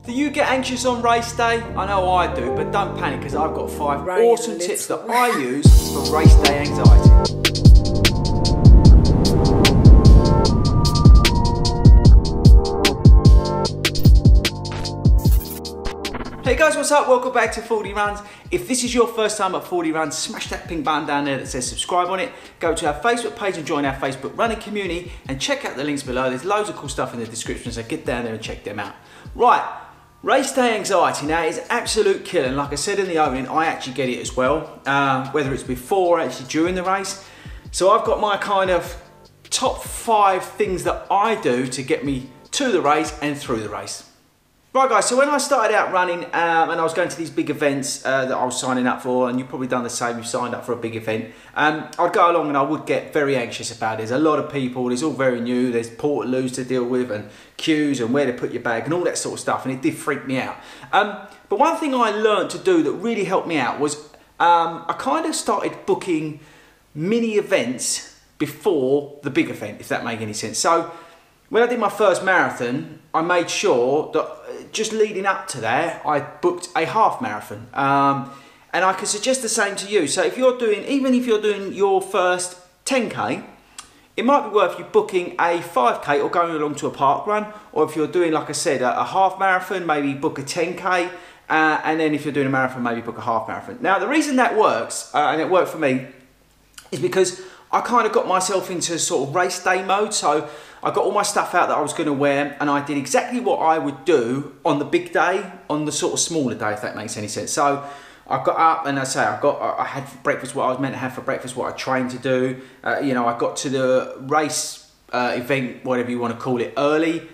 Do you get anxious on race day? I know I do, but don't panic because I've got 5 awesome tips that I use for race day anxiety. Hey guys, what's up? Welcome back to FORDY Runs. If this is your first time at FORDY Runs, smash that pink button down there that says subscribe on it. Go to our Facebook page and join our Facebook running community and check out the links below. There's loads of cool stuff in the description, so get down there and check them out. Right, race day anxiety now is absolute killer. And like I said in the opening, I actually get it as well, whether it's before or actually during the race. So I've got my kind of top 5 things that I do to get me to the race and through the race. Right guys, so when I started out running and I was going to these big events that I was signing up for, and you've probably done the same, you've signed up for a big event, I'd go along and I would get very anxious about it. There's a lot of people, it's all very new, there's portaloos to deal with and queues and where to put your bag and all that sort of stuff, and it did freak me out. But one thing I learned to do that really helped me out was I kind of started booking mini events before the big event, if that makes any sense. So when I did my first marathon, I made sure that just leading up to that, I booked a half marathon. And I could suggest the same to you. So if you're doing, even if you're doing your first 10K, it might be worth you booking a 5K or going along to a park run. Or if you're doing, like I said, a half marathon, maybe book a 10K. And then if you're doing a marathon, maybe book a half marathon. Now, the reason that works, and it worked for me, is because I kind of got myself into sort of race day mode. So I got all my stuff out that I was going to wear, and I did exactly what I would do on the big day, on the sort of smaller day, if that makes any sense. So I got up and I had for breakfast what I was meant to have for breakfast, what I trained to do. You know, I got to the race event, whatever you want to call it, early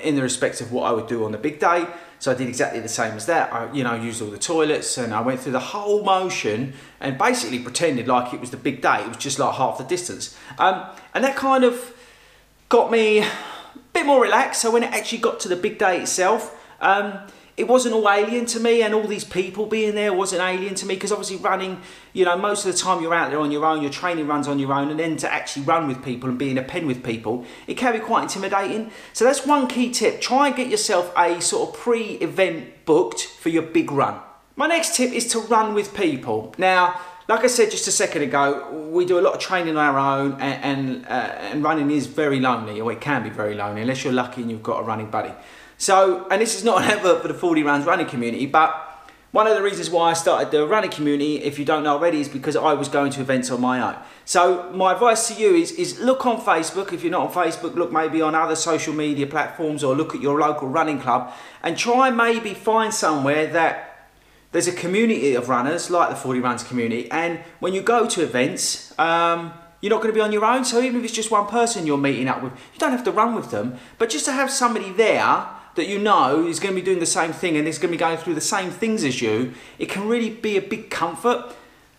in the respect of what I would do on the big day. So I did exactly the same as that. I, used all the toilets and I went through the whole motion and basically pretended like it was the big day. It was just like half the distance. And that kind of got me a bit more relaxed. So when it actually got to the big day itself, it wasn't all alien to me, and all these people being there wasn't alien to me, because obviously running, most of the time you're out there on your own, your training runs on your own, and then to actually run with people and be in a pen with people, it can be quite intimidating. So that's one key tip. Try and get yourself a sort of pre-event booked for your big run. My next tip is to run with people. Now, like I said just a second ago, we do a lot of training on our own, and running is very lonely, or it can be very lonely, unless you're lucky and you've got a running buddy. So, and this is not an advert for the FORDY Runs running community, but one of the reasons why I started the running community, if you don't know already, is because I was going to events on my own. So my advice to you is look on Facebook. If you're not on Facebook, look maybe on other social media platforms, or look at your local running club and try maybe find somewhere that there's a community of runners like the FORDY Runs community, and when you go to events, you're not going to be on your own. So even if it's just one person you're meeting up with, you don't have to run with them, but just to have somebody there that you know is going to be doing the same thing and is going to be going through the same things as you, it can really be a big comfort.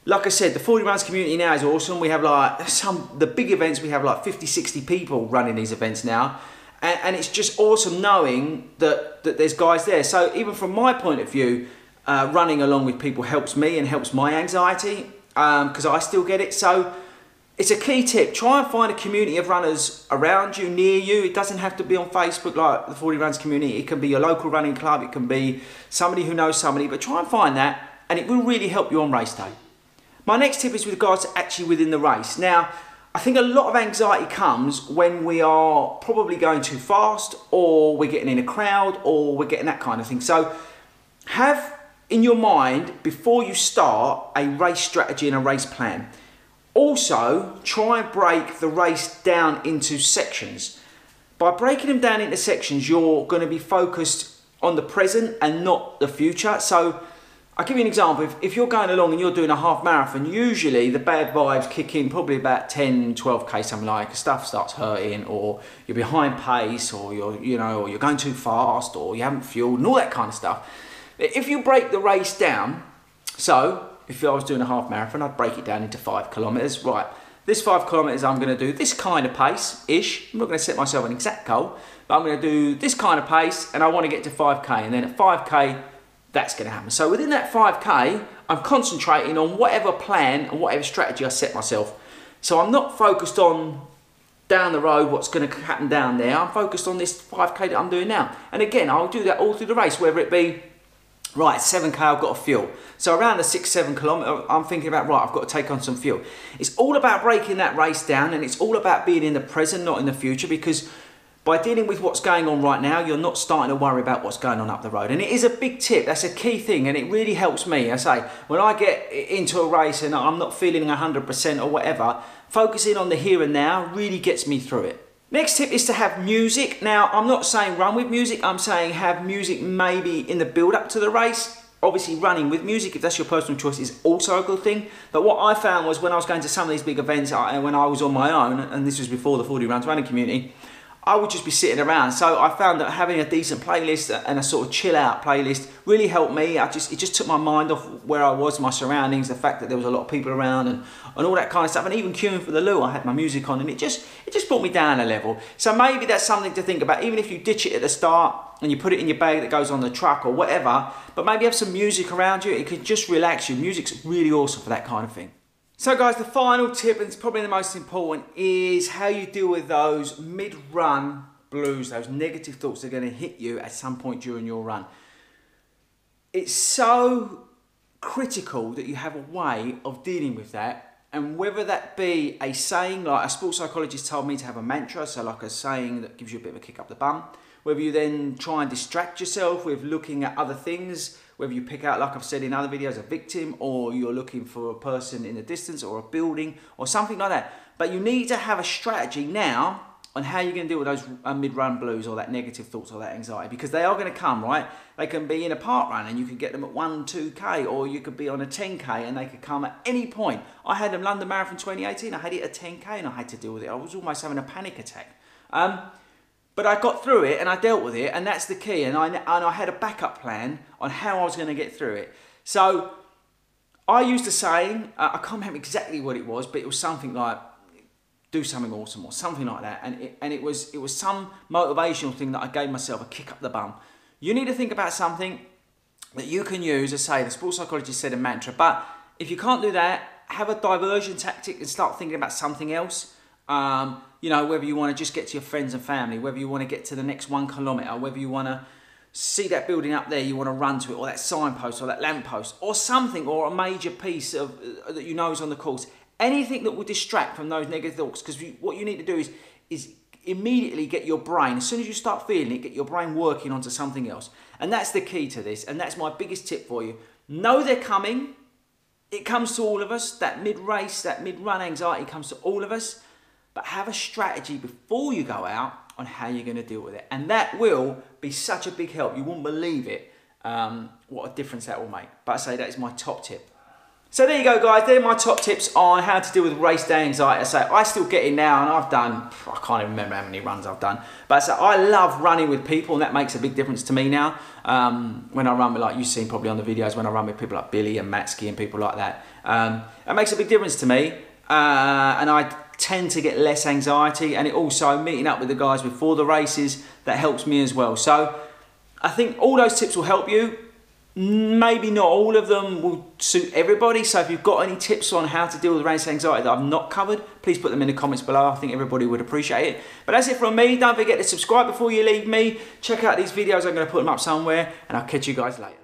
Like I said, the FORDY Runs community now is awesome. We have like the big events, we have like 50, 60 people running these events now. And it's just awesome knowing that there's guys there. So even from my point of view, running along with people helps me and helps my anxiety, because I still get it. So it's a key tip. Try and find a community of runners around you, near you. It doesn't have to be on Facebook like the FORDY Runs community. It can be your local running club. It can be somebody who knows somebody. But try and find that, and it will really help you on race day. My next tip is with regards to actually within the race. Now, I think a lot of anxiety comes when we are probably going too fast, or we're getting in a crowd, or we're getting that kind of thing. So have in your mind, before you start, a race strategy and a race plan. Also, try and break the race down into sections. By breaking them down into sections, you're going to be focused on the present and not the future. So I'll give you an example. If you're going along and you're doing a half marathon, usually the bad vibes kick in probably about 10, 12K, something like, stuff starts hurting, or you're behind pace, or or you're going too fast, or you haven't fueled, and all that kind of stuff. If you break the race down, so if I was doing a half marathon, I'd break it down into 5 kilometers. Right, this 5 kilometers, I'm going to do this kind of pace-ish. I'm not going to set myself an exact goal, but I'm going to do this kind of pace, and I want to get to 5K. And then at 5K, that's going to happen. So within that 5K, I'm concentrating on whatever plan and whatever strategy I set myself. So I'm not focused on down the road what's going to happen down there. I'm focused on this 5k that I'm doing now. And again, I'll do that all through the race, whether it be, right, 7k I've got to fuel. So around the 6-7 kilometre, I'm thinking about, right, I've got to take on some fuel. It's all about breaking that race down, and it's all about being in the present, not in the future, because by dealing with what's going on right now, you're not starting to worry about what's going on up the road. And it is a big tip, that's a key thing, and it really helps me. I say, when I get into a race and I'm not feeling 100% or whatever, focusing on the here and now really gets me through it. Next tip is to have music. Now, I'm not saying run with music, I'm saying have music maybe in the build up to the race. Obviously running with music, if that's your personal choice, is also a good thing. But what I found was when I was going to some of these big events, when I was on my own, and this was before the 40 Runs running community, I would just be sitting around. So I found that having a decent playlist and a sort of chill out playlist really helped me. It just took my mind off where I was, my surroundings, the fact that there was a lot of people around and all that kind of stuff. And even queuing for the loo, I had my music on, and it just brought me down a level. So maybe that's something to think about, even if you ditch it at the start and you put it in your bag that goes on the truck or whatever, but maybe have some music around you. It can just relax you. Music's really awesome for that kind of thing. So guys, the final tip, and it's probably the most important, is how you deal with those mid-run blues, those negative thoughts that are going to hit you at some point during your run. It's so critical that you have a way of dealing with that, and whether that be a saying, like a sports psychologist told me to have a mantra, so like a saying that gives you a bit of a kick up the bum, whether you then try and distract yourself with looking at other things, whether you pick out, like I've said in other videos, a victim, or you're looking for a person in the distance or a building or something like that. But you need to have a strategy now on how you're going to deal with those mid-run blues or that negative thoughts or that anxiety, because they are going to come, right? They can be in a park run and you can get them at 1-2k, or you could be on a 10k and they could come at any point. I had them London Marathon 2018, I had it at 10k and I had to deal with it. I was almost having a panic attack. But I got through it and I dealt with it, and that's the key. And I had a backup plan on how I was going to get through it. So I used a saying, I can't remember exactly what it was, but it was something like, do something awesome or something like that. And it was some motivational thing that I gave myself, a kick up the bum. You need to think about something that you can use. As I say, the sports psychologist said a mantra, but if you can't do that, have a diversion tactic and start thinking about something else. You know, whether you want to just get to your friends and family, whether you want to get to the next 1 kilometre, whether you want to see that building up there, you want to run to it, or that signpost or that lamppost or something, or a major piece of that you know is on the course. Anything that will distract from those negative thoughts, because what you need to do is immediately get your brain, as soon as you start feeling it, get your brain working onto something else. And that's the key to this, and that's my biggest tip for you. Know they're coming. It comes to all of us. That mid-race, that mid-run anxiety comes to all of us. But have a strategy before you go out on how you're going to deal with it. And that will be such a big help. You won't believe it, what a difference that will make. But I say that is my top tip. So there you go, guys. They're my top tips on how to deal with race day anxiety. I say I still get it now, and I've done, I can't even remember how many runs I've done. But I say I love running with people, and that makes a big difference to me now. When I run with, like you've seen probably on the videos, when I run with people like Billy and Matsky and people like that. It makes a big difference to me. And I tend to get less anxiety, and it also, meeting up with the guys before the races, that helps me as well. So I think all those tips will help you. Maybe not all of them will suit everybody, so if you've got any tips on how to deal with race anxiety that I've not covered, please put them in the comments below. I think everybody would appreciate it. But that's it from me. Don't forget to subscribe before you leave me. Check out these videos, I'm going to put them up somewhere, and I'll catch you guys later.